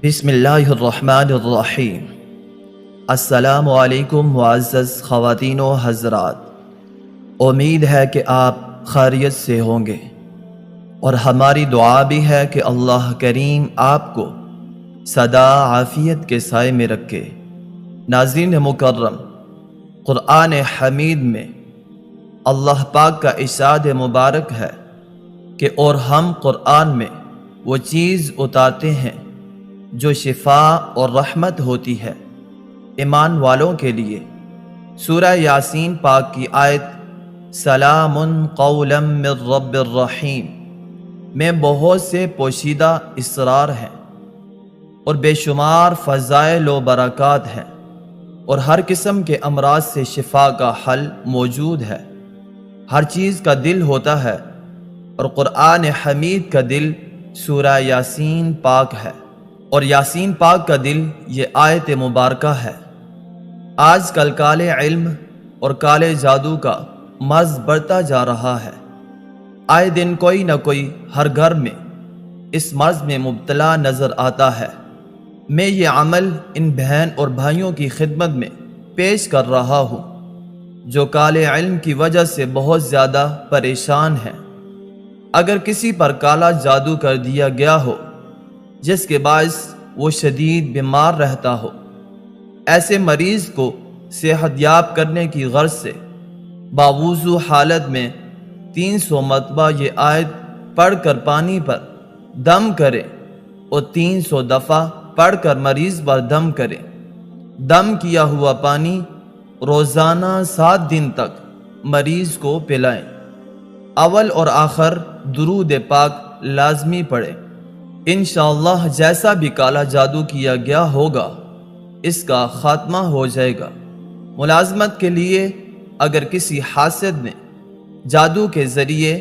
بسم اللہ الرحمن الرحیم۔ السلام علیکم معزز خواتین و حضرات، امید ہے کہ آپ خیریت سے ہوں گے اور ہماری دعا بھی ہے کہ اللہ کریم آپ کو سدا عافیت کے سائے میں رکھے۔ ناظرین مکرم، قرآن حمید میں اللہ پاک کا ارشاد مبارک ہے کہ اور ہم قرآن میں وہ چیز اتارتے ہیں جو شفا اور رحمت ہوتی ہے ایمان والوں کے لیے۔ سورہ یاسین پاک کی آیت سلام قولا من رب الرحیم میں بہت سے پوشیدہ اسرار ہیں اور بے شمار فضائل و برکات ہیں، اور ہر قسم کے امراض سے شفا کا حل موجود ہے۔ ہر چیز کا دل ہوتا ہے اور قرآن حمید کا دل سورہ یاسین پاک ہے، اور یاسین پاک کا دل یہ آیت مبارکہ ہے۔ آج کل کالے علم اور کالے جادو کا مرض بڑھتا جا رہا ہے۔ آئے دن کوئی نہ کوئی ہر گھر میں اس مرض میں مبتلا نظر آتا ہے۔ میں یہ عمل ان بہن اور بھائیوں کی خدمت میں پیش کر رہا ہوں جو کالے علم کی وجہ سے بہت زیادہ پریشان ہیں۔ اگر کسی پر کالا جادو کر دیا گیا ہو جس کے باعث وہ شدید بیمار رہتا ہو، ایسے مریض کو صحت یاب کرنے کی غرض سے باوضو حالت میں 300 مرتبہ یہ آیت پڑھ کر پانی پر دم کرے اور 300 دفعہ پڑھ کر مریض پر دم کرے۔ دم کیا ہوا پانی روزانہ 7 دن تک مریض کو پلائیں۔ اول اور آخر درود پاک لازمی پڑھے۔ انشاءاللہ جیسا بھی کالا جادو کیا گیا ہوگا اس کا خاتمہ ہو جائے گا۔ ملازمت کے لیے اگر کسی حاسد نے جادو کے ذریعے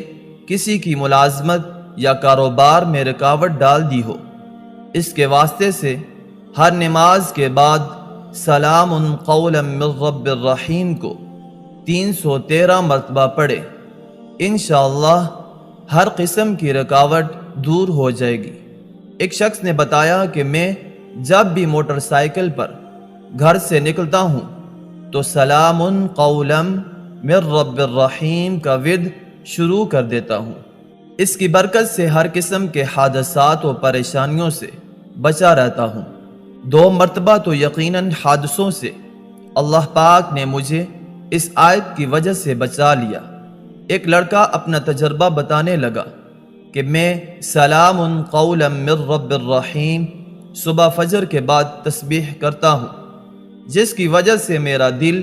کسی کی ملازمت یا کاروبار میں رکاوٹ ڈال دی ہو، اس کے واسطے سے ہر نماز کے بعد سلام قولا من رب الرحیم کو 313 مرتبہ پڑھے۔ انشاءاللہ ہر قسم کی رکاوٹ دور ہو جائے گی۔ ایک شخص نے بتایا کہ میں جب بھی موٹر سائیکل پر گھر سے نکلتا ہوں تو سلام قولا من رب الرحیم کا ورد شروع کر دیتا ہوں۔ اس کی برکت سے ہر قسم کے حادثات و پریشانیوں سے بچا رہتا ہوں۔ 2 مرتبہ تو یقیناً حادثوں سے اللہ پاک نے مجھے اس آیت کی وجہ سے بچا لیا۔ ایک لڑکا اپنا تجربہ بتانے لگا کہ میں سلام قولا من رب الرحیم صبح فجر کے بعد تسبیح کرتا ہوں، جس کی وجہ سے میرا دل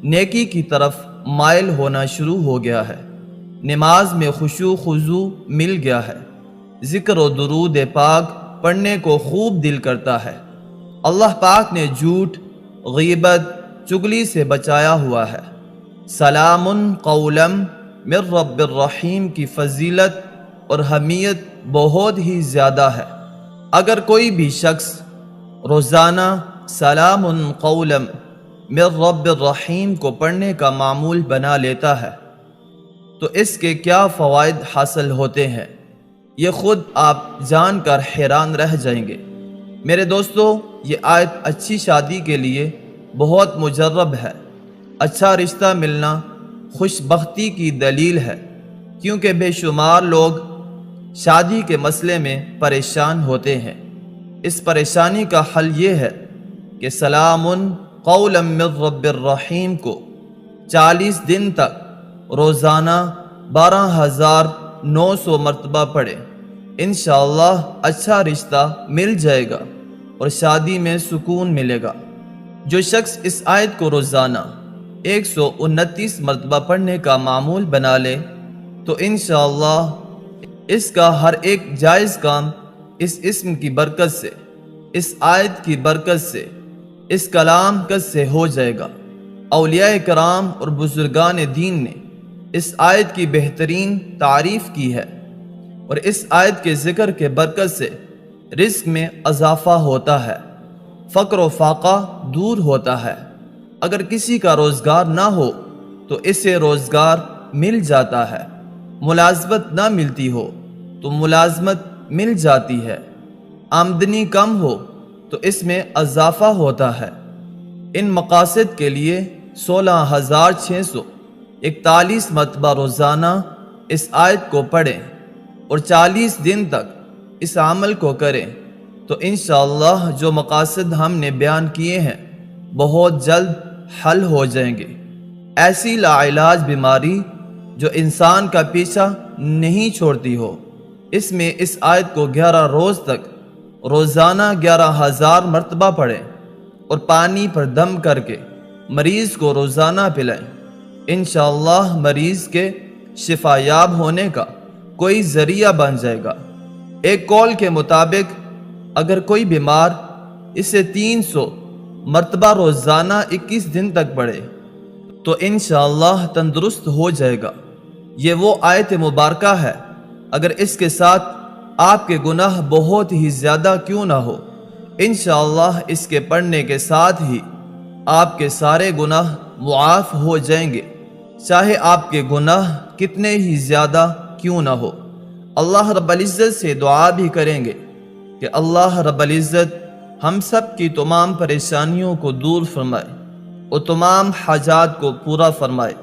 نیکی کی طرف مائل ہونا شروع ہو گیا ہے۔ نماز میں خشوع خضوع مل گیا ہے۔ ذکر و درود پاک پڑھنے کو خوب دل کرتا ہے۔ اللہ پاک نے جھوٹ، غیبت، چغلی سے بچایا ہوا ہے۔ سلام قولا من رب الرحیم کی فضیلت اور اہمیت بہت ہی زیادہ ہے۔ اگر کوئی بھی شخص روزانہ سلام قولا من رب الرحیم کو پڑھنے کا معمول بنا لیتا ہے تو اس کے کیا فوائد حاصل ہوتے ہیں، یہ خود آپ جان کر حیران رہ جائیں گے۔ میرے دوستو، یہ آیت اچھی شادی کے لیے بہت مجرب ہے۔ اچھا رشتہ ملنا خوش بختی کی دلیل ہے، کیونکہ بے شمار لوگ شادی کے مسئلے میں پریشان ہوتے ہیں۔ اس پریشانی کا حل یہ ہے کہ سلام قولا من رب الرحیم کو 40 دن تک روزانہ 12,900 مرتبہ پڑھیں۔ انشاءاللہ اچھا رشتہ مل جائے گا اور شادی میں سکون ملے گا۔ جو شخص اس آیت کو روزانہ 129 مرتبہ پڑھنے کا معمول بنا لے تو انشاءاللہ اس کا ہر ایک جائز کام اس اسم کی برکت سے، اس آیت کی برکت سے، اس کلام سے ہو جائے گا۔ اولیاء کرام اور بزرگان دین نے اس آیت کی بہترین تعریف کی ہے، اور اس آیت کے ذکر کے برکت سے رزق میں اضافہ ہوتا ہے، فقر و فاقہ دور ہوتا ہے۔ اگر کسی کا روزگار نہ ہو تو اسے روزگار مل جاتا ہے، ملازمت نہ ملتی ہو تو ملازمت مل جاتی ہے، آمدنی کم ہو تو اس میں اضافہ ہوتا ہے۔ ان مقاصد کے لیے 16,641 مرتبہ روزانہ اس آیت کو پڑھیں اور 40 دن تک اس عمل کو کریں تو انشاءاللہ جو مقاصد ہم نے بیان کیے ہیں بہت جلد حل ہو جائیں گے۔ ایسی لاعلاج بیماری جو انسان کا پیچھا نہیں چھوڑتی ہو، اس میں اس آیت کو 11 روز تک روزانہ 11,000 مرتبہ پڑھیں اور پانی پر دم کر کے مریض کو روزانہ پلائیں۔ انشاءاللہ مریض کے شفا یاب ہونے کا کوئی ذریعہ بن جائے گا۔ ایک قول کے مطابق اگر کوئی بیمار اسے 300 مرتبہ روزانہ 21 دن تک پڑھے تو انشاءاللہ تندرست ہو جائے گا۔ یہ وہ آیت مبارکہ ہے، اگر اس کے ساتھ آپ کے گناہ بہت ہی زیادہ کیوں نہ ہو، انشاءاللہ اس کے پڑھنے کے ساتھ ہی آپ کے سارے گناہ معاف ہو جائیں گے، چاہے آپ کے گناہ کتنے ہی زیادہ کیوں نہ ہو۔ اللہ رب العزت سے دعا بھی کریں گے کہ اللہ رب العزت ہم سب کی تمام پریشانیوں کو دور فرمائے اور تمام حاجات کو پورا فرمائے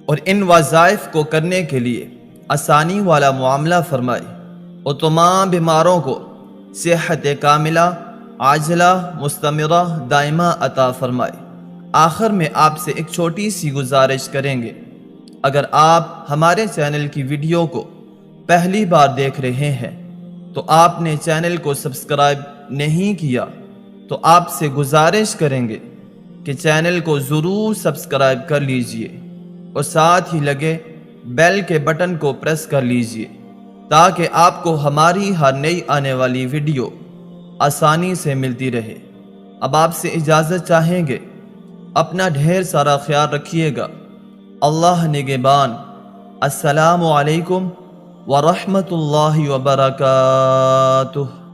اور ان وظائف کو کرنے کے لیے آسانی والا معاملہ فرمائے اور تمام بیماروں کو صحت کاملہ عاجلہ مستمرہ دائمہ عطا فرمائے۔ آخر میں آپ سے ایک چھوٹی سی گزارش کریں گے، اگر آپ ہمارے چینل کی ویڈیو کو پہلی بار دیکھ رہے ہیں تو آپ نے چینل کو سبسکرائب نہیں کیا تو آپ سے گزارش کریں گے کہ چینل کو ضرور سبسکرائب کر لیجئے اور ساتھ ہی لگے بیل کے بٹن کو پریس کر لیجئے تاکہ آپ کو ہماری ہر نئی آنے والی ویڈیو آسانی سے ملتی رہے۔ اب آپ سے اجازت چاہیں گے، اپنا ڈھیر سارا خیال رکھیے گا۔ اللہ نگہبان۔ السلام علیکم ورحمۃ اللہ وبرکاتہ۔